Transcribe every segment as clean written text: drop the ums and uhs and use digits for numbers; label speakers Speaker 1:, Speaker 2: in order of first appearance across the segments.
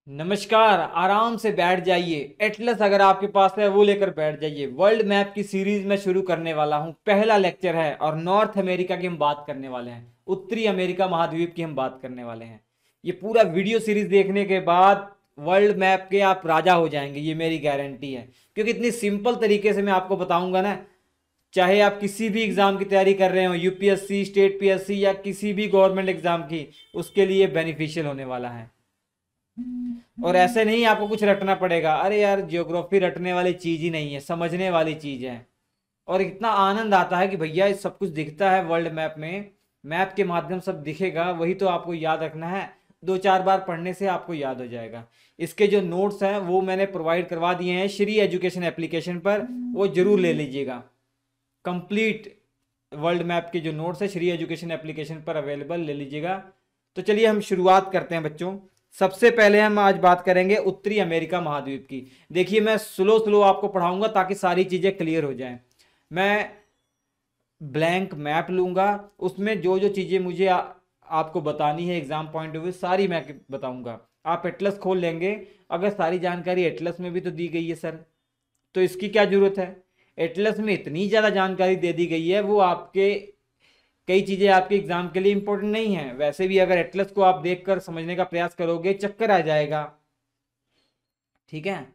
Speaker 1: नमस्कार। आराम से बैठ जाइए। एटलस अगर आपके पास है वो लेकर बैठ जाइए। वर्ल्ड मैप की सीरीज में शुरू करने वाला हूं। पहला लेक्चर है और नॉर्थ अमेरिका की हम बात करने वाले हैं। उत्तरी अमेरिका महाद्वीप की हम बात करने वाले हैं। ये पूरा वीडियो सीरीज देखने के बाद वर्ल्ड मैप के आप राजा हो जाएंगे, ये मेरी गारंटी है। क्योंकि इतनी सिंपल तरीके से मैं आपको बताऊंगा ना, चाहे आप किसी भी एग्जाम की तैयारी कर रहे हो, यूपीएससी, स्टेट पीएससी या किसी भी गवर्नमेंट एग्जाम की, उसके लिए बेनिफिशियल होने वाला है। और ऐसे नहीं आपको कुछ रटना पड़ेगा। अरे यार, ज्योग्राफी रटने वाली चीज ही नहीं है, समझने वाली चीज है। और इतना आनंद आता है कि भैया सब कुछ दिखता है वर्ल्ड मैप में। मैप के माध्यम सब दिखेगा, वही तो आपको याद रखना है। दो चार बार पढ़ने से आपको याद हो जाएगा। इसके जो नोट्स हैं वो मैंने प्रोवाइड करवा दिए हैं श्री एजुकेशन एप्लीकेशन पर, वो जरूर ले लीजिएगा। कंप्लीट वर्ल्ड मैप के जो नोट्स है श्री एजुकेशन एप्लीकेशन पर अवेलेबल, ले लीजिएगा। तो चलिए हम शुरुआत करते हैं बच्चों। सबसे पहले हम आज बात करेंगे उत्तरी अमेरिका महाद्वीप की। देखिए, मैं स्लो स्लो आपको पढ़ाऊंगा ताकि सारी चीजें क्लियर हो जाएं। मैं ब्लैंक मैप लूंगा, उसमें जो जो चीजें मुझे आपको बतानी है एग्जाम पॉइंट ऑफ व्यू, सारी मैं बताऊंगा। आप एटलस खोल लेंगे, अगर सारी जानकारी एटलस में भी तो दी गई है सर, तो इसकी क्या जरूरत है। एटलस में इतनी ज़्यादा जानकारी दे दी गई है, वो आपके कई चीज़ें आपके एग्जाम के लिए इंपॉर्टेंट नहीं है। वैसे भी अगर एटलस को आप देखकर समझने का प्रयास करोगे, चक्कर आ जाएगा। ठीक है,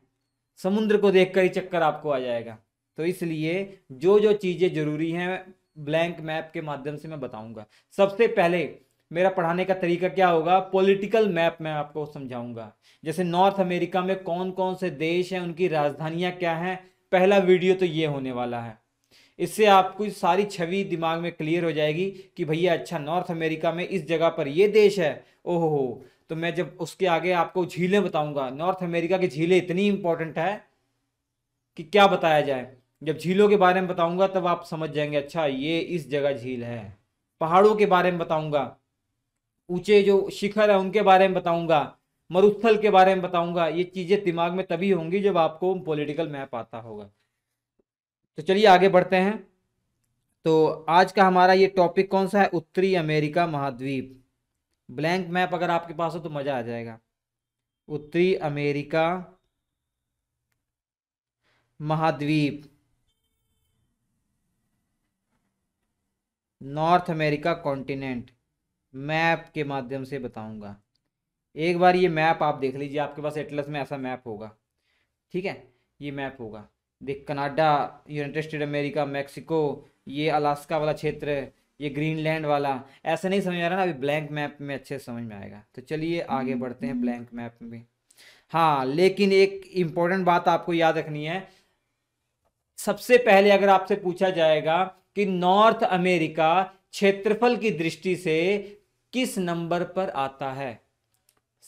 Speaker 1: समुद्र को देखकर ही चक्कर आपको आ जाएगा। तो इसलिए जो जो चीज़ें जरूरी हैं ब्लैंक मैप के माध्यम से मैं बताऊंगा। सबसे पहले मेरा पढ़ाने का तरीका क्या होगा, पॉलिटिकल मैप मैं आपको समझाऊंगा। जैसे नॉर्थ अमेरिका में कौन कौन से देश हैं, उनकी राजधानियां क्या हैं। पहला वीडियो तो ये होने वाला है। इससे आपको सारी छवि दिमाग में क्लियर हो जाएगी कि भैया अच्छा, नॉर्थ अमेरिका में इस जगह पर ये देश है। ओहो, तो मैं जब उसके आगे आपको झीलें बताऊंगा, नॉर्थ अमेरिका की झीलें इतनी इंपॉर्टेंट है कि क्या बताया जाए। जब झीलों के बारे में बताऊंगा तब आप समझ जाएंगे, अच्छा ये इस जगह झील है। पहाड़ों के बारे में बताऊंगा, ऊंचे जो शिखर है उनके बारे में बताऊंगा, मरुस्थल के बारे में बताऊंगा। ये चीजें दिमाग में तभी होंगी जब आपको पॉलिटिकल मैप आता होगा। तो चलिए आगे बढ़ते हैं। तो आज का हमारा ये टॉपिक कौन सा है, उत्तरी अमेरिका महाद्वीप। ब्लैंक मैप अगर आपके पास हो तो मजा आ जाएगा। उत्तरी अमेरिका महाद्वीप, नॉर्थ अमेरिका कॉन्टिनेंट, मैप के माध्यम से बताऊंगा। एक बार ये मैप आप देख लीजिए, आपके पास एटलस में ऐसा मैप होगा। ठीक है, ये मैप होगा। देख, Canada, United state America, Mexico, ये अलास्का वाला क्षेत्र, ये ग्रीनलैंड वाला। ऐसे नहीं समझ आ रहा ना, अभी ब्लैंक मैप में अच्छे से समझ में आएगा। तो चलिए आगे बढ़ते हैं ब्लैंक मैप में। हाँ, लेकिन एक इंपॉर्टेंट बात आपको याद रखनी है। सबसे पहले अगर आपसे पूछा जाएगा कि नॉर्थ अमेरिका क्षेत्रफल की दृष्टि से किस नंबर पर आता है,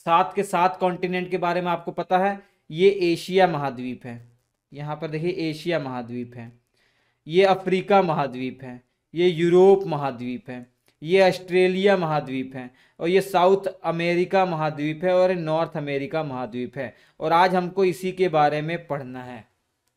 Speaker 1: सात के सात कॉन्टिनेंट के बारे में आपको पता है। ये एशिया महाद्वीप है, यहां पर देखिए एशिया महाद्वीप है। ये अफ्रीका महाद्वीप है, ये यूरोप महाद्वीप है, ये ऑस्ट्रेलिया महाद्वीप है, और ये साउथ अमेरिका महाद्वीप है, और ये नॉर्थ अमेरिका महाद्वीप है। और आज हमको इसी के बारे में पढ़ना है,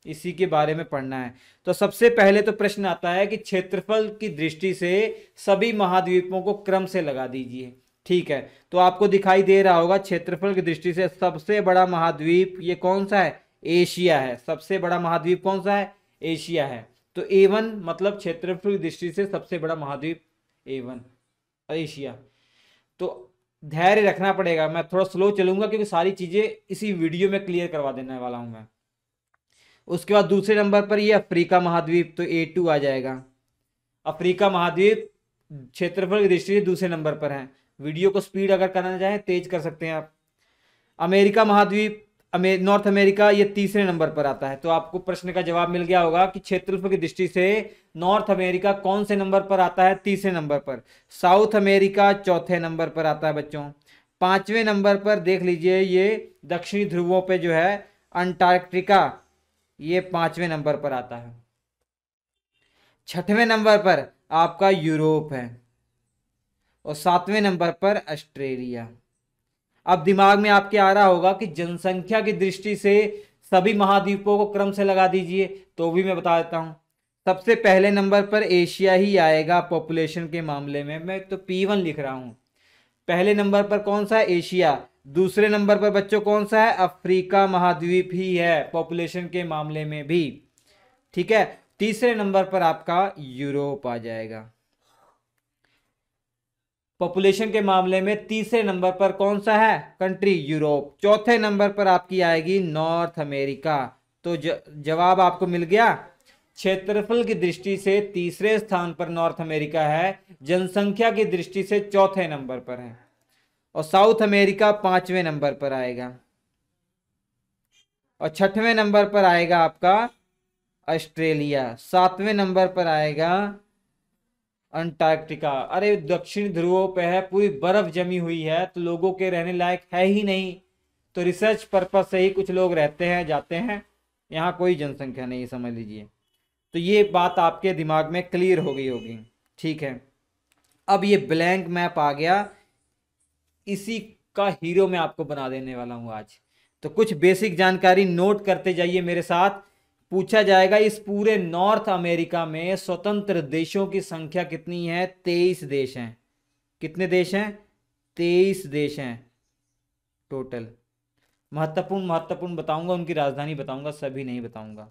Speaker 1: इसी के बारे में पढ़ना है। तो सबसे पहले तो प्रश्न आता है कि क्षेत्रफल की दृष्टि से सभी महाद्वीपों को क्रम से लगा दीजिए। ठीक है, तो आपको दिखाई दे रहा होगा क्षेत्रफल की दृष्टि से सबसे बड़ा महाद्वीप ये कौन सा है, एशिया है। सबसे बड़ा महाद्वीप कौन सा है, एशिया है। तो A1 मतलब क्षेत्रफल की दृष्टि से सबसे बड़ा महाद्वीप A1, एशिया। तो धैर्य रखना पड़ेगा, मैं थोड़ा स्लो चलूंगा क्योंकि सारी चीजें इसी वीडियो में क्लियर करवा देने वाला हूं मैं। उसके बाद दूसरे नंबर पर ये अफ्रीका महाद्वीप, तो A2 आ जाएगा। अफ्रीका महाद्वीप क्षेत्रफल की दृष्टि से दूसरे नंबर पर है। वीडियो को स्पीड अगर करना चाहें तेज कर सकते हैं आप। अमेरिका महाद्वीप, नॉर्थ अमेरिका, ये तीसरे नंबर पर आता है। तो आपको प्रश्न का जवाब मिल गया होगा कि क्षेत्रफल की दृष्टि से नॉर्थ अमेरिका कौन से नंबर पर आता है, तीसरे नंबर पर। साउथ अमेरिका चौथे नंबर पर आता है बच्चों। पांचवें नंबर पर देख लीजिए, ये दक्षिणी ध्रुवों पे जो है अंटार्कटिका, ये पांचवें नंबर पर आता है। छठवें नंबर पर आपका यूरोप है, और सातवें नंबर पर ऑस्ट्रेलिया। अब दिमाग में आपके आ रहा होगा कि जनसंख्या की दृष्टि से सभी महाद्वीपों को क्रम से लगा दीजिए, तो भी मैं बता देता हूं। सबसे पहले नंबर पर एशिया ही आएगा पॉपुलेशन के मामले में, मैं तो P1 लिख रहा हूं। पहले नंबर पर कौन सा है, एशिया। दूसरे नंबर पर बच्चों कौन सा है? अफ्रीका महाद्वीप ही है पॉपुलेशन के मामले में भी। ठीक है, तीसरे नंबर पर आपका यूरोप आ जाएगा। पॉपुलेशन के मामले में तीसरे नंबर पर कौन सा है कंट्री? यूरोप। चौथे नंबर पर आपकी आएगी नॉर्थ अमेरिका। तो जवाब आपको मिल गया। क्षेत्रफल की दृष्टि से तीसरे स्थान पर नॉर्थ अमेरिका है, जनसंख्या की दृष्टि से चौथे नंबर पर है, और साउथ अमेरिका पांचवें नंबर पर आएगा, और छठवें नंबर पर आएगा आपका ऑस्ट्रेलिया, सातवें नंबर पर आएगा अंटार्कटिका। अरे दक्षिण ध्रुवों पे है, पूरी बर्फ जमी हुई है, तो लोगों के रहने लायक है ही नहीं, तो रिसर्च पर्पज से ही कुछ लोग रहते हैं जाते हैं, यहाँ कोई जनसंख्या नहीं, समझ लीजिए। तो ये बात आपके दिमाग में क्लियर हो गई होगी। ठीक है, अब ये ब्लैंक मैप आ गया, इसी का हीरो मैं आपको बना देने वाला हूं आज। तो कुछ बेसिक जानकारी नोट करते जाइए मेरे साथ। पूछा जाएगा इस पूरे नॉर्थ अमेरिका में स्वतंत्र देशों की संख्या कितनी है? 23 देश हैं। कितने देश हैं? 23 देश हैं टोटल। महत्वपूर्ण महत्वपूर्ण बताऊंगा, उनकी राजधानी बताऊंगा, सभी नहीं बताऊंगा।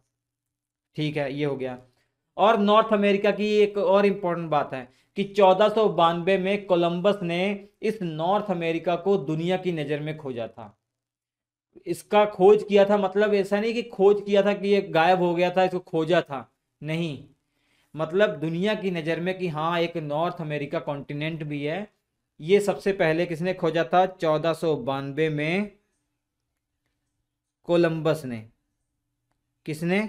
Speaker 1: ठीक है, ये हो गया। और नॉर्थ अमेरिका की एक और इंपॉर्टेंट बात है कि 1492 में कोलंबस ने इस नॉर्थ अमेरिका को दुनिया की नज़र में खोजा था। इसका खोज किया था मतलब ऐसा नहीं कि खोज किया था कि ये गायब हो गया था, इसको खोजा था, नहीं, मतलब दुनिया की नज़र में कि हाँ एक नॉर्थ अमेरिका कॉन्टिनेंट भी है। ये सबसे पहले किसने खोजा था? 1492 में कोलंबस ने। किसने?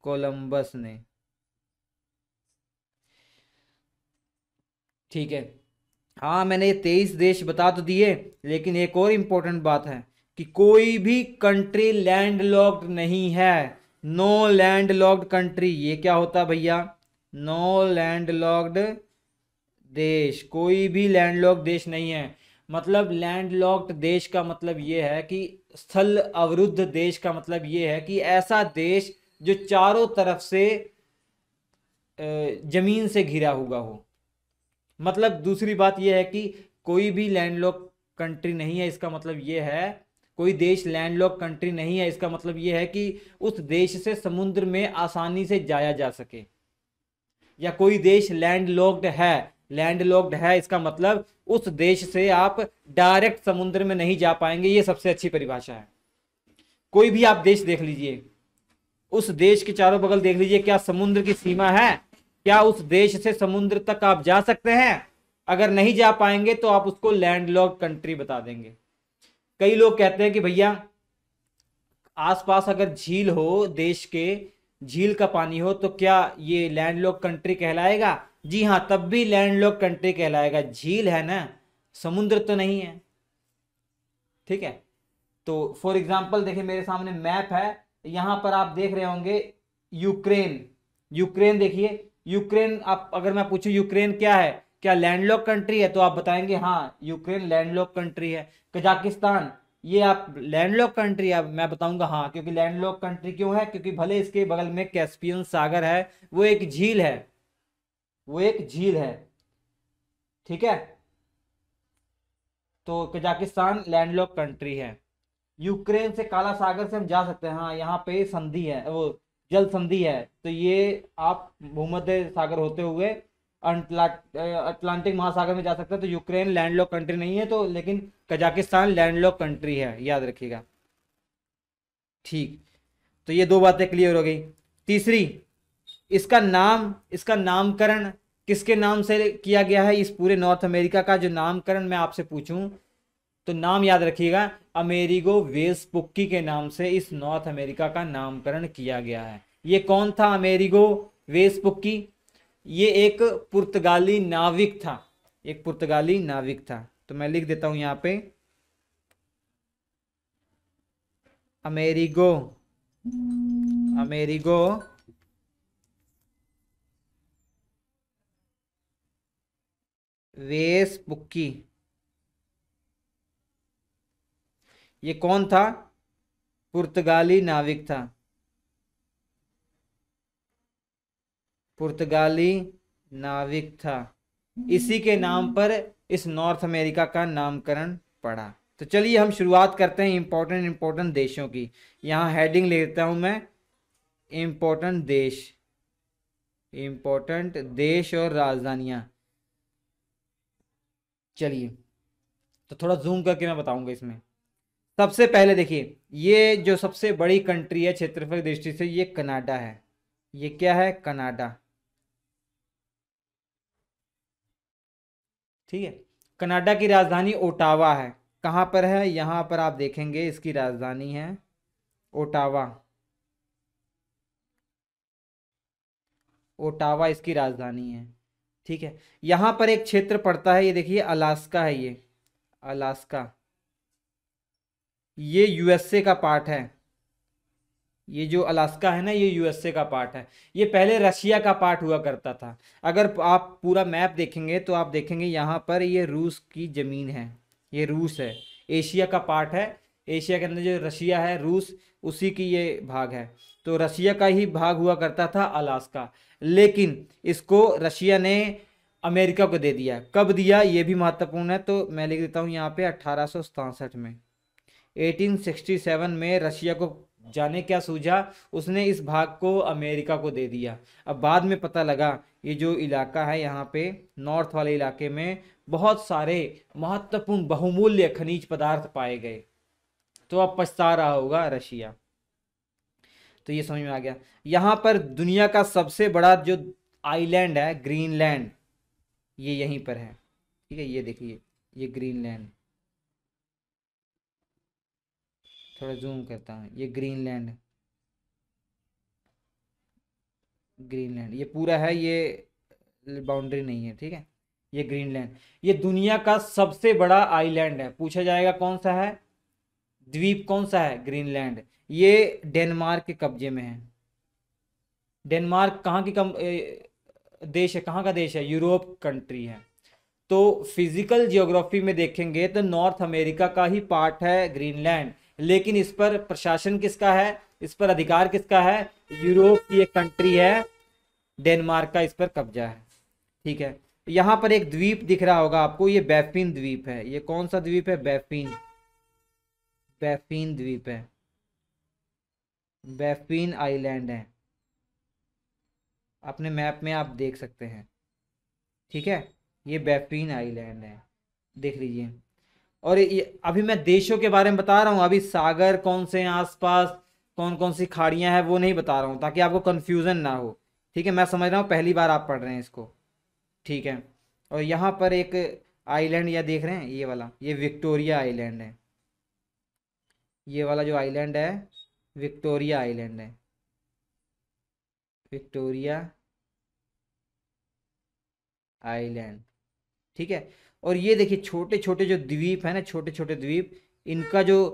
Speaker 1: कोलंबस ने। ठीक है, हाँ मैंने ये 23 देश बता तो दिए, लेकिन एक और इंपॉर्टेंट बात है कि कोई भी कंट्री लैंडलॉक्ड नहीं है। नो लैंडलॉक्ड कंट्री, ये क्या होता है भैया? नो लैंडलॉक्ड देश, कोई भी लैंडलॉक्ड देश नहीं है। मतलब लैंडलॉक्ड देश का मतलब ये है कि स्थल अवरुद्ध देश का मतलब ये है कि ऐसा देश जो चारों तरफ से जमीन से घिरा हुआ हो। मतलब दूसरी बात यह है कि कोई भी लैंडलॉक कंट्री नहीं है, इसका मतलब यह है कोई देश लैंडलॉक कंट्री नहीं है, इसका मतलब यह है कि उस देश से समुद्र में आसानी से जाया जा सके। या कोई देश लैंडलॉक्ड है, लैंडलॉक्ड है इसका मतलब उस देश से आप डायरेक्ट समुद्र में नहीं जा पाएंगे, ये सबसे अच्छी परिभाषा है। कोई भी आप देश देख लीजिए, उस देश के चारों बगल देख लीजिए, क्या समुद्र की सीमा है? क्या उस देश से समुद्र तक आप जा सकते हैं? अगर नहीं जा पाएंगे तो आप उसको लैंडलॉक्ड कंट्री बता देंगे। कई लोग कहते हैं कि भैया आसपास अगर झील हो देश के, झील का पानी हो, तो क्या ये लैंडलॉक्ड कंट्री कहलाएगा? जी हाँ, तब भी लैंडलॉक्ड कंट्री कहलाएगा, झील है ना, समुद्र तो नहीं है। ठीक है, तो फॉर एग्जाम्पल देखिए मेरे सामने मैप है, यहां पर आप देख रहे होंगे यूक्रेन। यूक्रेन देखिए, यूक्रेन, आप अगर मैं पूछूं यूक्रेन क्या है, क्या लैंडलॉक कंट्री है, तो आप बताएंगे हाँ यूक्रेन लैंडलॉक कंट्री है। कजाकिस्तान, ये आप लैंडलॉक कंट्री है? मैं बताऊंगा हाँ, क्योंकि लैंडलॉक कंट्री क्यों है? क्योंकि भले इसके बगल में कैस्पियन सागर है, वो एक झील है, वो एक झील है। ठीक है, तो कजाकिस्तान लैंडलॉक कंट्री है। यूक्रेन से काला सागर से हम जा सकते हैं, हाँ यहाँ पे संधि है, वो जल संधि है, तो ये आप भूमध्य सागर होते हुए अटलांटिक महासागर में जा सकते हैं। तो यूक्रेन लैंडलॉक कंट्री नहीं है, तो लेकिन कजाकिस्तान लैंडलॉक कंट्री है, याद रखिएगा। ठीक, तो ये दो बातें क्लियर हो गई। तीसरी, इसका नामकरण किसके नाम से किया गया है? इस पूरे नॉर्थ अमेरिका का जो नामकरण मैं आपसे पूछूं तो नाम याद रखिएगा, अमेरिगो वेस्पुक्की के नाम से इस नॉर्थ अमेरिका का नामकरण किया गया है। ये कौन था अमेरिगो वेस्पुक्की? ये एक पुर्तगाली नाविक था, एक पुर्तगाली नाविक था। तो मैं लिख देता हूं यहां पे, अमेरिगो, अमेरिगो वेस्पुक्की। ये कौन था? पुर्तगाली नाविक था, पुर्तगाली नाविक था। इसी के नाम पर इस नॉर्थ अमेरिका का नामकरण पड़ा? तो चलिए हम शुरुआत करते हैं इंपॉर्टेंट देशों की। यहाँ हेडिंग ले लेता हूं मैं, इंपॉर्टेंट देश, इंपॉर्टेंट देश और राजधानियां। चलिए, तो थोड़ा जूम करके मैं बताऊंगा इसमें। सबसे पहले देखिए, ये जो सबसे बड़ी कंट्री है क्षेत्रफल की दृष्टि से, ये कनाडा है। ये क्या है? कनाडा। ठीक है। कनाडा की राजधानी ओटावा है। कहाँ पर है? यहाँ पर आप देखेंगे इसकी राजधानी है ओटावा। ओटावा इसकी राजधानी है। ठीक है। यहाँ पर एक क्षेत्र पड़ता है, ये देखिए अलास्का है, ये अलास्का, ये यूएसए का पार्ट है। ये जो अलास्का है ना, ये यूएसए का पार्ट है। ये पहले रशिया का पार्ट हुआ करता था। अगर आप पूरा मैप देखेंगे तो आप देखेंगे यहाँ पर ये रूस की ज़मीन है, ये रूस है, एशिया का पार्ट है। एशिया के अंदर जो रशिया है, रूस, उसी की ये भाग है। तो रशिया का ही भाग हुआ करता था अलास्का, लेकिन इसको रशिया ने अमेरिका को दे दिया। कब दिया ये भी महत्वपूर्ण है, तो मैं लिख देता हूँ यहाँ पे 1867 में। 1867 में रशिया को जाने क्या सूझा, उसने इस भाग को अमेरिका को दे दिया। अब बाद में पता लगा ये जो इलाका है यहाँ पे नॉर्थ वाले इलाके में बहुत सारे महत्वपूर्ण बहुमूल्य खनिज पदार्थ पाए गए। तो अब पछता रहा होगा रशिया। तो ये समझ में आ गया। यहाँ पर दुनिया का सबसे बड़ा जो आइलैंड है ग्रीनलैंड, ये यहीं पर है। ठीक है, ये देखिए, ये ग्रीनलैंड, थोड़ा जूम करता हूँ, ये ग्रीनलैंड, ग्रीनलैंड ये पूरा है, ये बाउंड्री नहीं है। ठीक है, ये ग्रीनलैंड, ये दुनिया का सबसे बड़ा आइलैंड है। पूछा जाएगा कौन सा है, द्वीप कौन सा है? ग्रीनलैंड। ये डेनमार्क के कब्जे में है। डेनमार्क कहाँ की देश है, कहाँ का देश है? यूरोप कंट्री है। तो फिजिकल जियोग्राफी में देखेंगे तो नॉर्थ अमेरिका का ही पार्ट है ग्रीनलैंड, लेकिन इस पर प्रशासन किसका है, इस पर अधिकार किसका है? यूरोप की एक कंट्री है, डेनमार्क का इस पर कब्जा है। ठीक है। यहाँ पर एक द्वीप दिख रहा होगा आपको, ये बैफिन द्वीप है। ये कौन सा द्वीप है? बैफिन, बैफिन द्वीप है, बैफिन आइलैंड है। अपने मैप में आप देख सकते हैं। ठीक है, ये बैफिन आइलैंड है, देख लीजिए। और ये अभी मैं देशों के बारे में बता रहा हूँ, अभी सागर कौन से हैं आसपास, कौन कौन सी खाड़ियां हैं, वो नहीं बता रहा हूँ ताकि आपको कंफ्यूजन ना हो। ठीक है, मैं समझ रहा हूँ पहली बार आप पढ़ रहे हैं इसको। ठीक है। और यहाँ पर एक आइलैंड या देख रहे हैं, ये वाला, ये विक्टोरिया आइलैंड है। ये वाला जो आइलैंड है विक्टोरिया आइलैंड है, विक्टोरिया आइलैंड। ठीक है। और ये देखिए छोटे छोटे जो द्वीप है ना, छोटे छोटे द्वीप, इनका जो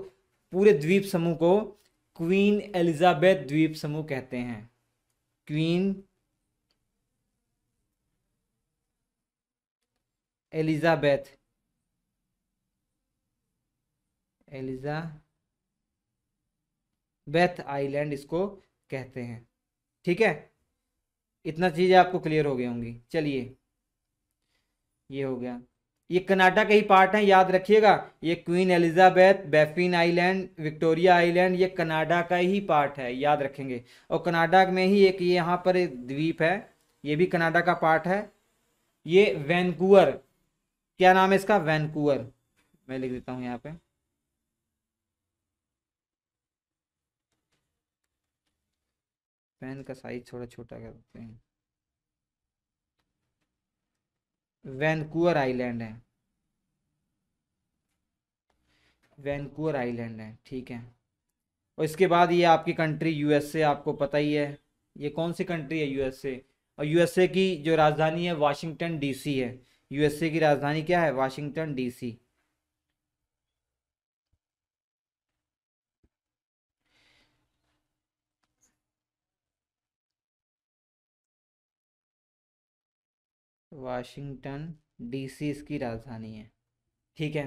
Speaker 1: पूरे द्वीप समूह को क्वीन एलिजाबेथ द्वीप समूह कहते हैं। क्वीन एलिजाबेथ, एलिजाबेथ आइलैंड इसको कहते हैं। ठीक है, इतना चीजें आपको क्लियर हो गई होंगी। चलिए, ये हो गया। ये कनाडा का ही पार्ट है, याद रखिएगा। ये queen Elizabeth, Baffin island, Victoria island, ये कनाडा का ही पार्ट है, याद रखेंगे। और कनाडा में ही एक ये यहाँ पर एक द्वीप है, ये भी कनाडा का पार्ट है, ये वैनकूवर। क्या नाम है इसका? वैनकूवर। मैं लिख देता हूँ यहाँ पे, पेन का साइज थोड़ा छोटा कर देते हैं। वैनकूवर आइलैंड है, वैनकूवर आइलैंड है। ठीक है। और इसके बाद ये आपकी कंट्री यूएसए, आपको पता ही है ये कौन सी कंट्री है, यूएसए। और यूएसए की जो राजधानी है वाशिंगटन डीसी है। यूएसए की राजधानी क्या है? Washington DC. वाशिंगटन डीसी इसकी राजधानी है। ठीक है।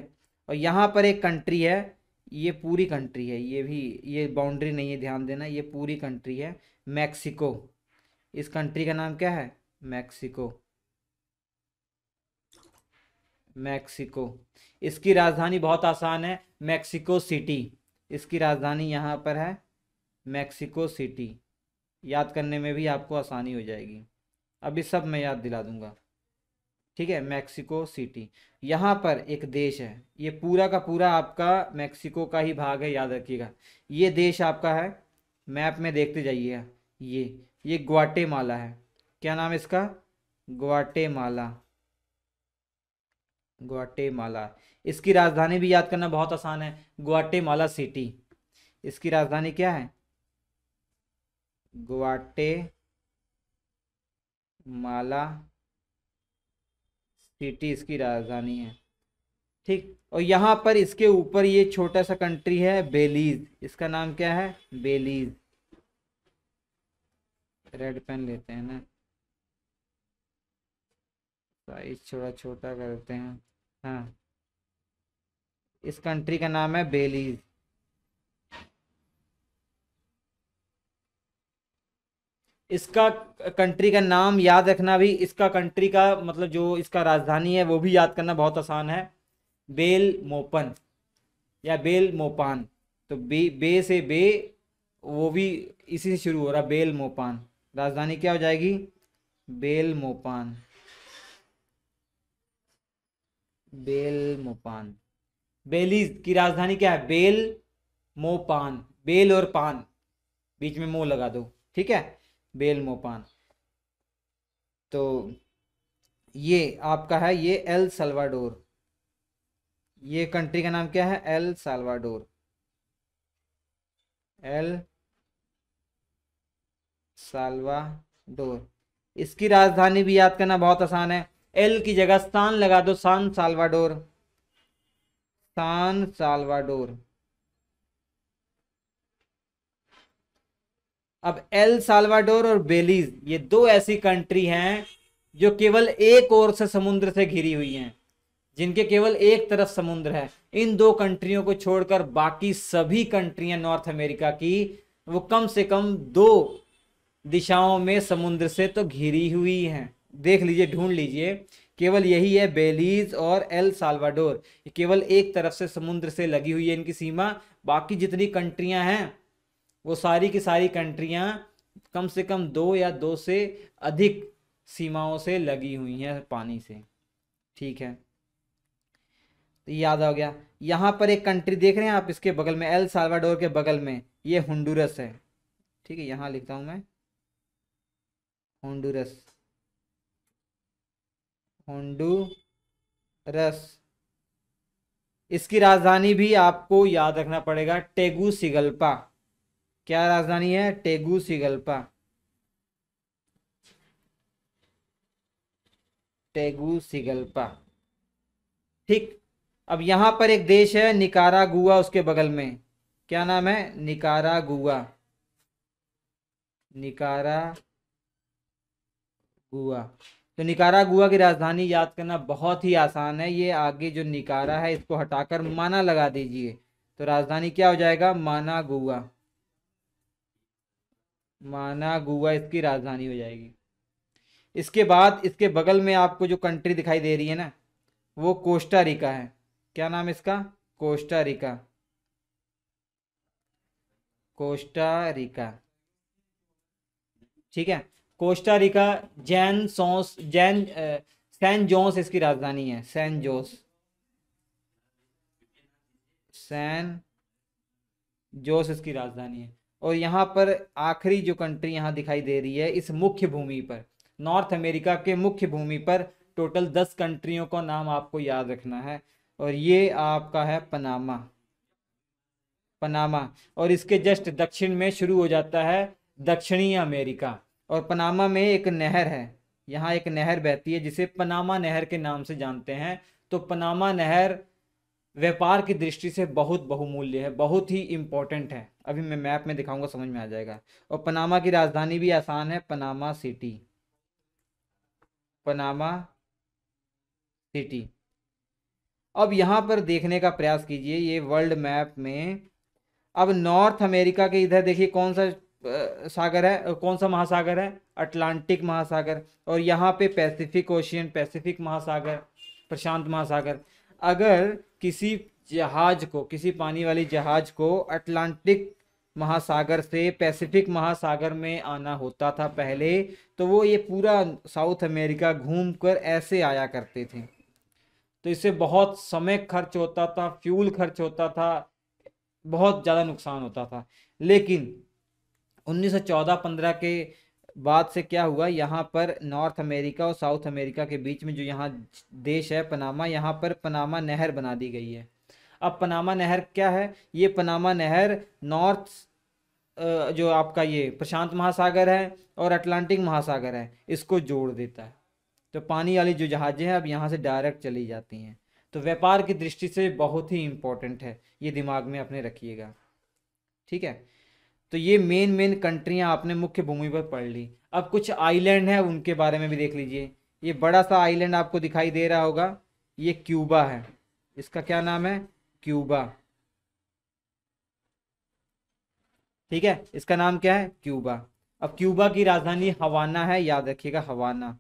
Speaker 1: और यहाँ पर एक कंट्री है, ये पूरी कंट्री है, ये भी, ये बाउंड्री नहीं है, ध्यान देना, ये पूरी कंट्री है, मैक्सिको। इस कंट्री का नाम क्या है? मैक्सिको। मैक्सिको। इसकी राजधानी बहुत आसान है, मैक्सिको सिटी। इसकी राजधानी यहाँ पर है मैक्सिको सिटी। याद करने में भी आपको आसानी हो जाएगी, अभी सब मैं याद दिला दूंगा। ठीक है, मैक्सिको सिटी। यहाँ पर एक देश है, ये पूरा का पूरा आपका मैक्सिको का ही भाग है, याद रखिएगा। ये देश आपका है, मैप में देखते जाइए। ये ग्वाटेमाला है। क्या नाम है इसका? ग्वाटेमाला। ग्वाटेमाला। इसकी राजधानी भी याद करना बहुत आसान है, ग्वाटेमाला सिटी। इसकी राजधानी क्या है? ग्वाटेमाला सिटी इसकी राजधानी है। ठीक, और यहाँ पर इसके ऊपर ये छोटा सा कंट्री है बेलीज। इसका नाम क्या है? बेलीज। रेड पेन लेते हैं ना, साइज थोड़ा छोटा करते हैं। हाँ, इस कंट्री का नाम है बेलीज। इसका कंट्री का नाम याद रखना भी, इसका कंट्री का मतलब जो इसका राजधानी है वो भी याद करना बहुत आसान है, बेल मोपन या बेल मोपान। तो बे से बे, वो भी इसी से शुरू हो रहा, बेल मोपान। राजधानी क्या हो जाएगी? बेल मोपान। बेल मोपान। बेलीज की राजधानी क्या है? बेल मोपान। बेल और पान, बीच में मो लगा दो, ठीक है, बेल मोपान। तो ये आपका है, ये एल साल्वाडोर। ये कंट्री का नाम क्या है? El Salvador. El Salvador. इसकी राजधानी भी याद करना बहुत आसान है, एल की जगह सान लगा दो, सान साल्वाडोर। सान साल्वाडोर। अब एल साल्वाडोर और बेलीज, ये दो ऐसी कंट्री हैं जो केवल एक ओर से समुद्र से घिरी हुई हैं, जिनके केवल एक तरफ समुद्र है। इन दो कंट्रियों को छोड़कर बाकी सभी कंट्रियां नॉर्थ अमेरिका की, वो कम से कम दो दिशाओं में समुद्र से तो घिरी हुई हैं। देख लीजिए, ढूंढ लीजिए, केवल यही है बेलीज और एल साल्वाडोर, केवल एक तरफ से समुद्र से लगी हुई है इनकी सीमा। बाकी जितनी कंट्रियां हैं वो सारी की सारी कंट्रियां कम से कम दो या दो से अधिक सीमाओं से लगी हुई हैं पानी से। ठीक है, तो याद आ गया। यहाँ पर एक कंट्री देख रहे हैं आप, इसके बगल में, एल साल्वाडोर के बगल में ये होंडुरस है। ठीक है, यहाँ लिखता हूँ मैं, होंडुरस। होंडुरस। इसकी राजधानी भी आपको याद रखना पड़ेगा, टेगुसिगल्पा। क्या राजधानी है? टेगुसिगल्पा। टेगुसिगल्पा। ठीक, अब यहां पर एक देश है निकारागुआ, उसके बगल में। क्या नाम है? निकारागुआ। निकारागुआ। तो निकारागुआ की राजधानी याद करना बहुत ही आसान है, ये आगे जो निकारा है इसको हटाकर माना लगा दीजिए, तो राजधानी क्या हो जाएगा? मानागुआ। मानागुआ इसकी राजधानी हो जाएगी। इसके बाद इसके बगल में आपको जो कंट्री दिखाई दे रही है ना, वो कोस्टा रिका है। क्या नाम है इसका? Costa Rica. Costa Rica. ठीक है, कोस्टा रिका। सैन जोस इसकी राजधानी है, सैन जोस। सैन जोस इसकी राजधानी है। और यहाँ पर आखिरी जो कंट्री यहाँ दिखाई दे रही है, इस मुख्य भूमि पर, नॉर्थ अमेरिका के मुख्य भूमि पर टोटल 10 कंट्रियों का नाम आपको याद रखना है, और ये आपका है पनामा। पनामा। और इसके जस्ट दक्षिण में शुरू हो जाता है दक्षिणी अमेरिका। और पनामा में एक नहर है, यहाँ एक नहर बहती है जिसे पनामा नहर के नाम से जानते हैं। तो पनामा नहर व्यापार की दृष्टि से बहुत बहुमूल्य है, बहुत ही इंपॉर्टेंट है। अभी मैं मैप में दिखाऊंगा, समझ में आ जाएगा। और पनामा की राजधानी भी आसान है, पनामा सिटी। Panama city. अब यहाँ पर देखने का प्रयास कीजिए, ये वर्ल्ड मैप में। अब नॉर्थ अमेरिका के इधर देखिए कौन सा सागर है, कौन सा महासागर है? अटलांटिक महासागर। और यहाँ पे पैसिफिक ओशियन, पैसिफिक महासागर। प्रशांत महासागर। अगर किसी जहाज को, किसी पानी वाली जहाज को अटलांटिक महासागर से पैसिफिक महासागर में आना होता था पहले, तो वो ये पूरा साउथ अमेरिका घूमकर ऐसे आया करते थे। तो इससे बहुत समय खर्च होता था, फ्यूल खर्च होता था, बहुत ज़्यादा नुकसान होता था। लेकिन 1914-15 के बाद से क्या हुआ, यहाँ पर नॉर्थ अमेरिका और साउथ अमेरिका के बीच में जो यहाँ देश है पनामा, यहाँ पर पनामा नहर बना दी गई है। अब पनामा नहर क्या है, ये पनामा नहर नॉर्थ जो आपका ये प्रशांत महासागर है और अटलांटिक महासागर है, इसको जोड़ देता है। तो पानी वाली जो जहाज़ें हैं अब यहाँ से डायरेक्ट चली जाती हैं। तो व्यापार की दृष्टि से बहुत ही इंपॉर्टेंट है, ये दिमाग में अपने रखिएगा। ठीक है, तो ये मेन मेन कंट्रियां आपने मुख्य भूमि पर पढ़ ली। अब कुछ आइलैंड है उनके बारे में भी देख लीजिए। ये बड़ा सा आइलैंड आपको दिखाई दे रहा होगा, ये क्यूबा है। इसका क्या नाम है, क्यूबा। ठीक है, इसका नाम क्या है, क्यूबा। अब क्यूबा की राजधानी हवाना है, याद रखिएगा, हवाना,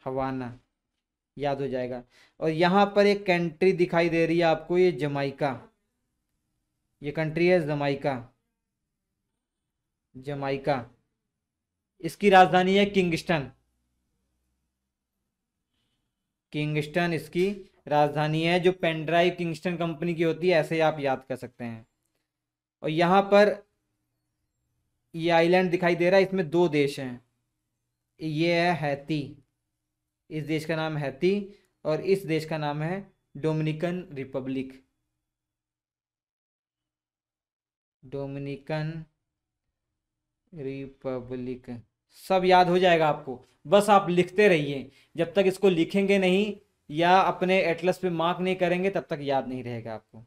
Speaker 1: हवाना याद हो जाएगा। और यहाँ पर एक कंट्री दिखाई दे रही है आपको, ये जमाइका। ये कंट्री है जमाइका, जमाइका। इसकी राजधानी है किंगस्टन, किंगस्टन इसकी राजधानी है। जो पेन ड्राइव किंगस्टन कंपनी की होती है, ऐसे ही आप याद कर सकते हैं। और यहाँ पर ये आइलैंड दिखाई दे रहा है, इसमें दो देश हैं। ये है हैती, इस देश का नाम हैती, और इस देश का नाम है डोमिनिकन रिपब्लिक, डोमिनिकन रिपब्लिक। सब याद हो जाएगा आपको, बस आप लिखते रहिए। जब तक इसको लिखेंगे नहीं या अपने एटलस पे मार्क नहीं करेंगे तब तक याद नहीं रहेगा आपको।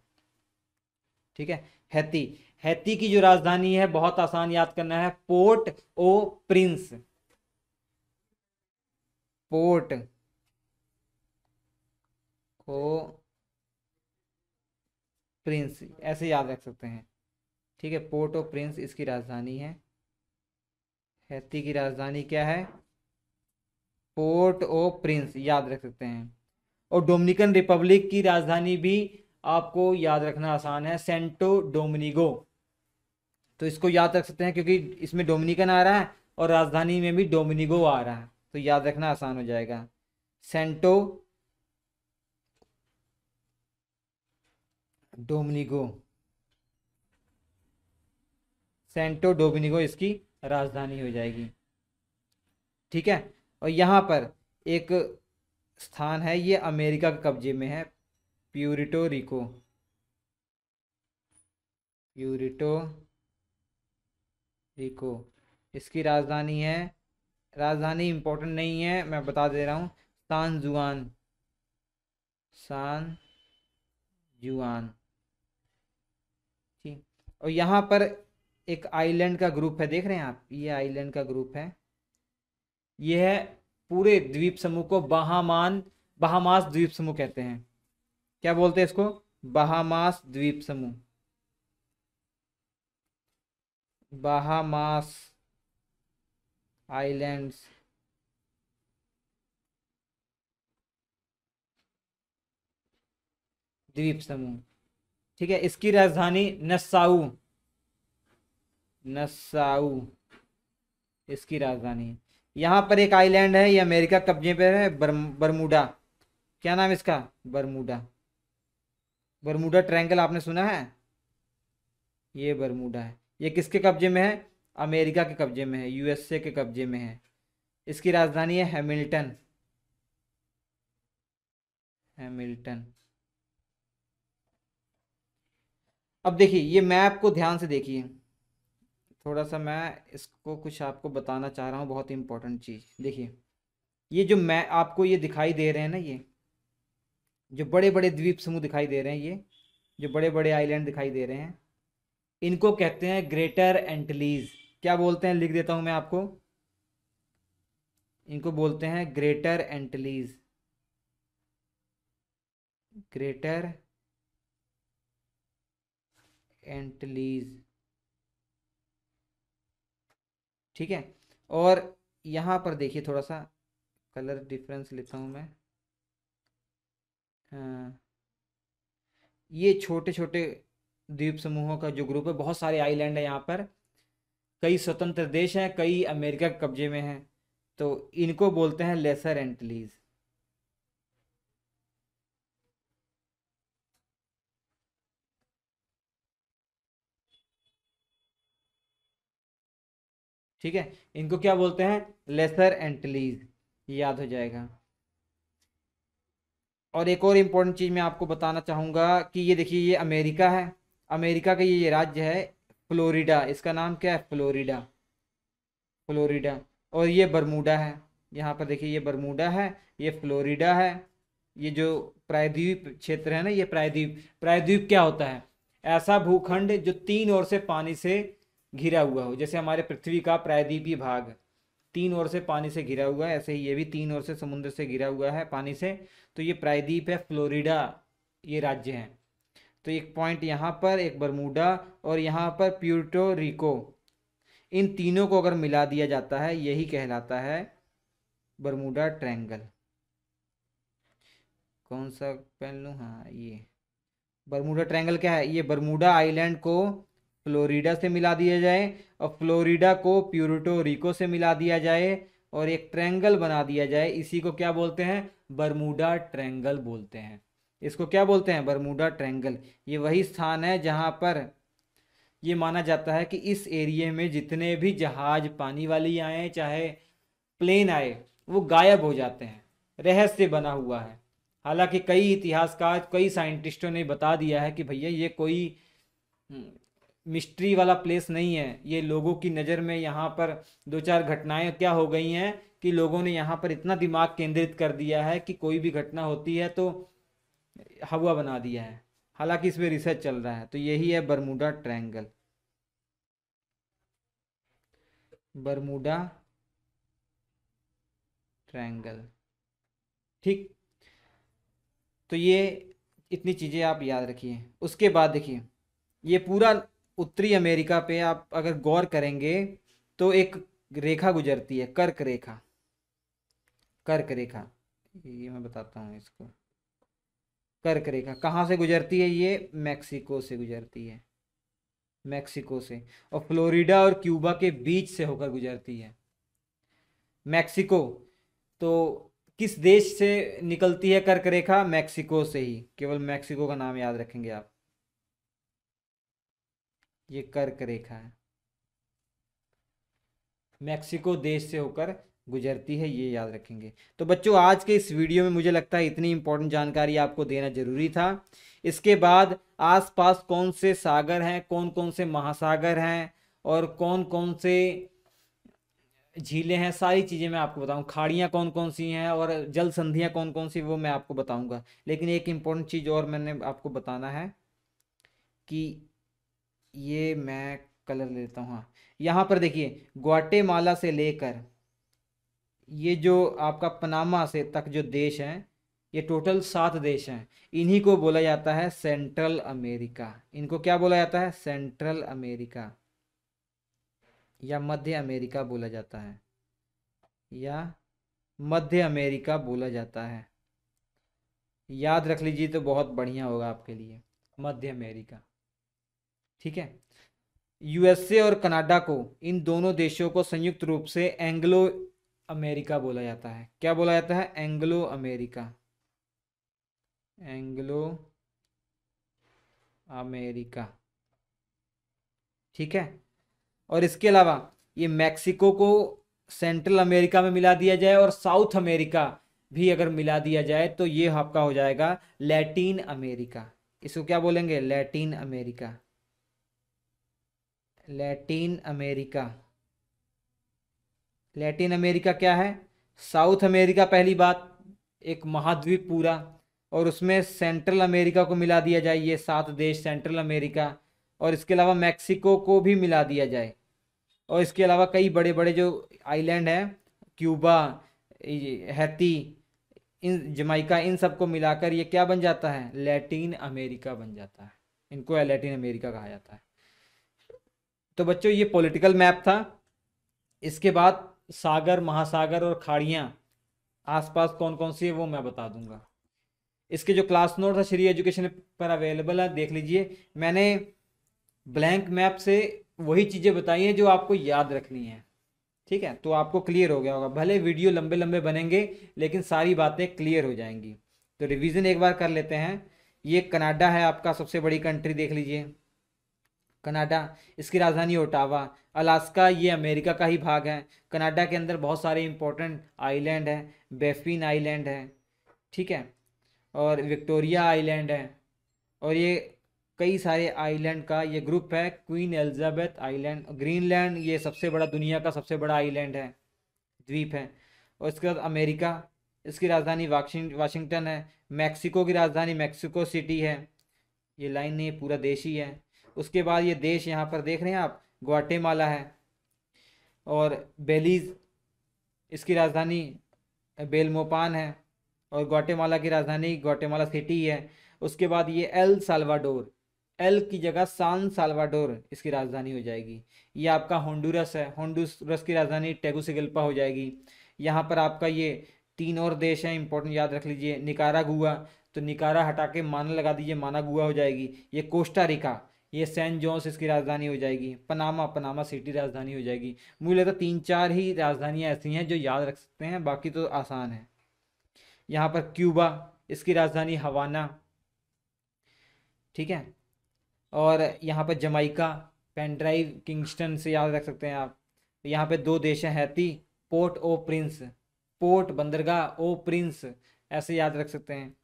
Speaker 1: ठीक है, हैती, हैती की जो राजधानी है बहुत आसान याद करना है, पोर्ट ओ प्रिंस, पोर्ट ओ प्रिंस, ऐसे याद रख सकते हैं। ठीक है, पोर्ट ओ प्रिंस इसकी राजधानी है। हैती की राजधानी क्या है, पोर्ट ओ प्रिंस, याद रख सकते हैं। और डोमिनिकन रिपब्लिक की राजधानी भी आपको याद रखना आसान है, सेंटो डोमिनिगो। तो इसको याद रख सकते हैं क्योंकि इसमें डोमिनिकन आ रहा है और राजधानी में भी डोमिनिगो आ रहा है, तो याद रखना आसान हो जाएगा। सेंटो डोमिनिगो, सेंटो डोमिनिगो इसकी राजधानी हो जाएगी। ठीक है, और यहाँ पर एक स्थान है, ये अमेरिका के कब्जे में है, प्यूरिटो रिको, प्यूरिटो रिको इसकी राजधानी है। राजधानी इंपॉर्टेंट नहीं है, मैं बता दे रहा हूँ, सान जुआन, सान जुआन। ठीक, और यहाँ पर एक आइलैंड का ग्रुप है, देख रहे हैं आप, ये आइलैंड का ग्रुप है। ये है, पूरे द्वीप समूह को बहामास द्वीप समूह कहते हैं। क्या बोलते हैं इसको, बहामास द्वीप समूह, बहामास आइलैंड्स। द्वीप समूह, ठीक है। इसकी राजधानी नसाऊ, नसाऊ इसकी राजधानी है। यहाँ पर एक आइलैंड है, ये अमेरिका कब्जे पे है, बरमूडा। क्या नाम है इसका, बरमूडा, बरमूडा ट्रायंगल आपने सुना है, ये बरमूडा है। ये किसके कब्जे में है, अमेरिका के कब्जे में है, यूएसए के कब्जे में है। इसकी राजधानी है हैमिल्टन, हैमिल्टन। अब देखिए, ये मैप को ध्यान से देखिए, थोड़ा सा मैं इसको कुछ आपको बताना चाह रहा हूँ, बहुत इंपॉर्टेंट चीज़। देखिए, ये जो मैं आपको ये दिखाई दे रहे हैं ना, ये जो बड़े बड़े द्वीप समूह दिखाई दे रहे हैं, ये जो बड़े बड़े आइलैंड दिखाई दे रहे हैं, इनको कहते हैं ग्रेटर एंटलीज। क्या बोलते हैं, लिख देता हूं मैं आपको, इनको बोलते हैं ग्रेटर एंटलीज, ग्रेटर एंटलीज। ठीक है, और यहाँ पर देखिए थोड़ा सा, कलर डिफरेंस लेता हूँ मैं। हाँ, ये छोटे छोटे द्वीप समूहों का जो ग्रुप है, बहुत सारे आइलैंड है यहाँ पर, कई स्वतंत्र देश हैं, कई अमेरिका के कब्जे में हैं, तो इनको बोलते हैं लेसर एंटिलीज। ठीक है, इनको क्या बोलते हैं, लेसर एंटिलीज, याद हो जाएगा। और एक और इम्पोर्टेंट चीज़ मैं आपको बताना चाहूँगा कि ये देखिए, ये अमेरिका है, अमेरिका का ये राज्य है फ्लोरिडा, इसका नाम क्या है, फ्लोरिडा, फ्लोरिडा। और ये बरमूडा है, यहाँ पर देखिए ये बरमूडा है, ये फ्लोरिडा है। ये जो प्रायद्वीप क्षेत्र है ना, ये प्रायद्वीप, प्रायद्वीप क्या होता है, ऐसा भूखंड जो तीन ओर से पानी से घिरा हुआ हो, जैसे हमारे पृथ्वी का प्रायद्वीपीय भाग तीन ओर से पानी से घिरा हुआ है, ऐसे ही ये भी तीन ओर से समुद्र से घिरा हुआ है पानी से, तो ये प्रायद्वीप है फ्लोरिडा, ये राज्य है। तो एक पॉइंट यहाँ पर, एक बरमूडा, और यहाँ पर प्यूर्टो रिको, इन तीनों को अगर मिला दिया जाता है यही कहलाता है बरमूडा ट्रायंगल। कौन सा पेन लूँ, हाँ ये बरमूडा ट्रायंगल क्या है, ये बरमूडा आइलैंड को फ्लोरिडा से मिला दिया जाए और फ्लोरिडा को प्यूर्टो रिको से मिला दिया जाए और एक ट्रायंगल बना दिया जाए, इसी को क्या बोलते हैं, बरमूडा ट्रायंगल बोलते हैं। इसको क्या बोलते हैं, बरमूडा ट्रायंगल। ये वही स्थान है जहाँ पर ये माना जाता है कि इस एरिया में जितने भी जहाज पानी वाली आए चाहे प्लेन आए, वो गायब हो जाते हैं, रहस्य बना हुआ है। हालांकि कई इतिहासकार, कई साइंटिस्टों ने बता दिया है कि भैया ये कोई मिस्ट्री वाला प्लेस नहीं है, ये लोगों की नज़र में यहाँ पर दो चार घटनाएं क्या हो गई हैं कि लोगों ने यहाँ पर इतना दिमाग केंद्रित कर दिया है कि कोई भी घटना होती है तो हवा बना दिया है। हालांकि इस पर रिसर्च चल रहा है। तो यही है बरमूडा ट्रायंगल, बरमूडा ट्रायंगल। ठीक, तो ये इतनी चीज़ें आप याद रखिए। उसके बाद देखिए, ये पूरा उत्तरी अमेरिका पे आप अगर गौर करेंगे तो एक रेखा गुजरती है, कर्क रेखा, कर्क रेखा, ये मैं बताता हूँ इसको। कर्क रेखा कहाँ से गुजरती है, ये मैक्सिको से गुजरती है, मैक्सिको से, और फ्लोरिडा और क्यूबा के बीच से होकर गुजरती है। मैक्सिको, तो किस देश से निकलती है कर्क रेखा, मैक्सिको से ही, केवल मैक्सिको का नाम याद रखेंगे आप, ये कर्क रेखा है, मैक्सिको देश से होकर गुजरती है, ये याद रखेंगे। तो बच्चों आज के इस वीडियो में मुझे लगता है इतनी इंपॉर्टेंट जानकारी आपको देना जरूरी था। इसके बाद आसपास कौन से सागर हैं, कौन कौन से महासागर हैं और कौन कौन से झीलें हैं, सारी चीज़ें मैं आपको बताऊं, खाड़ियाँ कौन कौन सी हैं और जल संधियाँ कौन कौन सी, वो मैं आपको बताऊंगा। लेकिन एक इम्पोर्टेंट चीज़ और मैंने आपको बताना है कि ये मैं कलर लेता हूँ, हाँ यहाँ पर देखिए, ग्वाटेमाला से लेकर ये जो आपका पनामा से तक जो देश हैं, ये टोटल 7 देश हैं, इन्हीं को बोला जाता है सेंट्रल अमेरिका। इनको क्या बोला जाता है, सेंट्रल अमेरिका या मध्य अमेरिका बोला जाता है, या मध्य अमेरिका बोला जाता है। याद रख लीजिए तो बहुत बढ़िया होगा आपके लिए, मध्य अमेरिका। ठीक है, यूएसए और कनाडा को, इन दोनों देशों को संयुक्त रूप से एंग्लो अमेरिका बोला जाता है। क्या बोला जाता है, एंग्लो अमेरिका, एंग्लो अमेरिका। ठीक है, और इसके अलावा ये मैक्सिको को सेंट्रल अमेरिका में मिला दिया जाए और साउथ अमेरिका भी अगर मिला दिया जाए तो ये आपका हो जाएगा लैटिन अमेरिका। इसको क्या बोलेंगे, Latin America, Latin America. Latin America क्या है, साउथ अमेरिका पहली बात, एक महाद्वीप पूरा, और उसमें सेंट्रल अमेरिका को मिला दिया जाए, ये 7 देश सेंट्रल अमेरिका, और इसके अलावा मैक्सिको को भी मिला दिया जाए, और इसके अलावा कई बड़े बड़े जो आइलैंड हैं, क्यूबा, हैती, इन जमाइका, इन सबको मिलाकर ये क्या बन जाता है, लैटिन अमेरिका बन जाता है। इनको लैटिन अमेरिका कहा जाता है। तो बच्चों ये पॉलिटिकल मैप था। इसके बाद सागर, महासागर और खाड़ियाँ, आसपास कौन कौन सी है वो मैं बता दूंगा। इसके जो क्लास नोट है श्री एजुकेशन पर अवेलेबल है, देख लीजिए। मैंने ब्लैंक मैप से वही चीज़ें बताई हैं जो आपको याद रखनी है। ठीक है, तो आपको क्लियर हो गया होगा। भले वीडियो लंबे लंबे बनेंगे लेकिन सारी बातें क्लियर हो जाएंगी। तो रिवीजन एक बार कर लेते हैं। ये कनाडा है आपका सबसे बड़ी कंट्री, देख लीजिए कनाडा। इसकी राजधानी ओटावा। अलास्का ये अमेरिका का ही भाग है। कनाडा के अंदर बहुत सारे इंपॉर्टेंट आइलैंड हैं। बेफिन आइलैंड है, ठीक है, और विक्टोरिया आइलैंड है, और ये कई सारे आइलैंड का ये ग्रुप है। क्वीन एलिजाबेथ आइलैंड, ग्रीनलैंड ये सबसे बड़ा, दुनिया का सबसे बड़ा आइलैंड है, द्वीप है। और इसके बाद अमेरिका, इसकी राजधानी वाशिंगटन है। मैक्सिको की राजधानी मैक्सिको सिटी है। ये लाइन नहीं, पूरा देश ही है। उसके बाद ये देश यहाँ पर देख रहे हैं आप, ग्वाटेमाला है। और बेलीज, इसकी राजधानी बेलमोपान है। और ग्वाटेमाला की राजधानी ग्वाटेमाला सिटी है। उसके बाद ये एल साल्वाडोर, एल की जगह सान साल्वाडोर इसकी राजधानी हो जाएगी। ये आपका होंडुरस है, होंडुरस की राजधानी टेगुसिगल्पा हो जाएगी। यहाँ पर आपका ये तीन और देश हैं इंपॉर्टेंट, याद रख लीजिए। निकारागुआ, तो निकारा हटा के माना लगा दीजिए, मानागुआ हो जाएगी। ये कोस्टा रिका, ये सैन जोन्स इसकी राजधानी हो जाएगी। पनामा, पनामा सिटी राजधानी हो जाएगी। मुझे लगता है 3-4 ही राजधानियाँ ऐसी हैं जो याद रख सकते हैं, बाकी तो आसान है। यहाँ पर क्यूबा, इसकी राजधानी हवाना, ठीक है। और यहाँ पर जमाइका, पेनड्राइव किंगस्टन से याद रख सकते हैं आप। यहाँ पे दो देश हैं हैती, पोर्ट ओ प्रिंस, पोर्ट बंदरगाह ओ प्रिंस, ऐसे याद रख सकते हैं।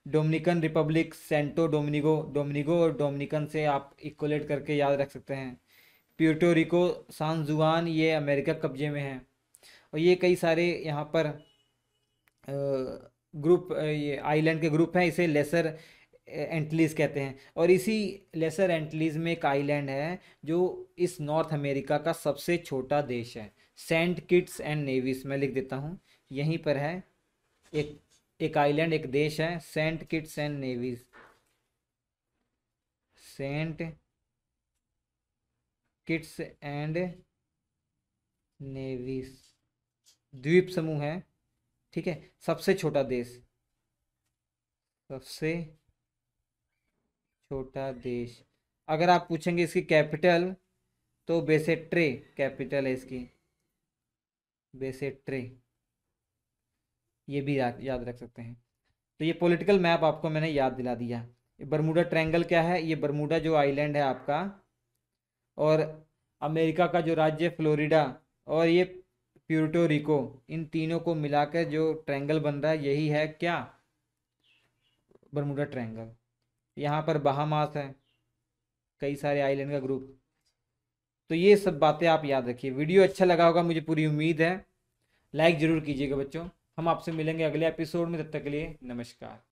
Speaker 1: डोमिनिकन रिपब्लिक सेंटो डोमिनिगो, डोमिनिगो और डोमिनिकन से आप इक्वलेट करके याद रख सकते हैं। प्यूर्टो रिको, सान जुआन ये अमेरिका कब्जे में है। और ये कई सारे यहाँ पर ग्रुप, ये आइलैंड के ग्रुप हैं। इसे लेसर एंटलीज कहते हैं। और इसी लेसर एंटलीज में एक आइलैंड है जो इस नॉर्थ अमेरिका का सबसे छोटा देश है, सेंट किट्स एंड नेविस। मैं लिख देता हूँ, यहीं पर है एक एक आइलैंड, एक देश है, Saint Kitts and Nevis. Saint Kitts and Nevis द्वीप समूह है, ठीक है। सबसे छोटा देश, सबसे छोटा देश। अगर आप पूछेंगे इसकी कैपिटल, तो बेसेट्रे कैपिटल है इसकी, बेसेट्रे, ये भी याद रख सकते हैं। तो ये पॉलिटिकल मैप आपको मैंने याद दिला दिया। ये बरमूडा ट्रायंगल क्या है, ये बरमूडा जो आइलैंड है आपका, और अमेरिका का जो राज्य फ्लोरिडा, और ये प्यूर्टो रिको, इन तीनों को मिलाकर जो ट्रायंगल बन रहा है यही है क्या, बरमूडा ट्रायंगल। यहाँ पर बहामास है, कई सारे आइलैंड का ग्रुप। तो ये सब बातें आप याद रखिए। वीडियो अच्छा लगा होगा मुझे पूरी उम्मीद है। लाइक ज़रूर कीजिएगा बच्चों। हम आपसे मिलेंगे अगले एपिसोड में, तब तक के लिए नमस्कार।